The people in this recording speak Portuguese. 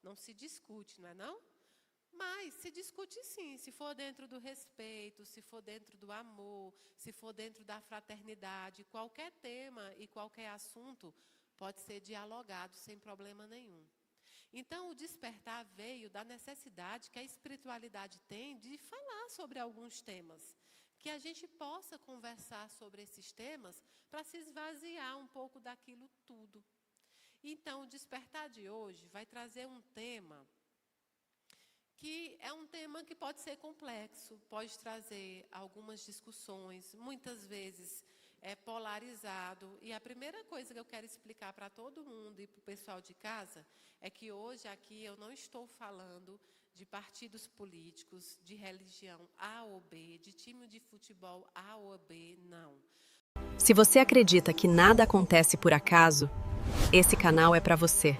não se discute, não é não? Mas se discute sim, se for dentro do respeito, se for dentro do amor, se for dentro da fraternidade, qualquer tema e qualquer assunto pode ser dialogado sem problema nenhum. Então, o despertar veio da necessidade que a espiritualidade tem de falar sobre alguns temas, que a gente possa conversar sobre esses temas para se esvaziar um pouco daquilo tudo. Então, o despertar de hoje vai trazer um tema que é um tema que pode ser complexo, pode trazer algumas discussões, muitas vezes é polarizado. E a primeira coisa que eu quero explicar para todo mundo e para o pessoal de casa é que hoje aqui eu não estou falando de partidos políticos, de religião A ou B, de time de futebol A ou B, não. Se você acredita que nada acontece por acaso, esse canal é para você.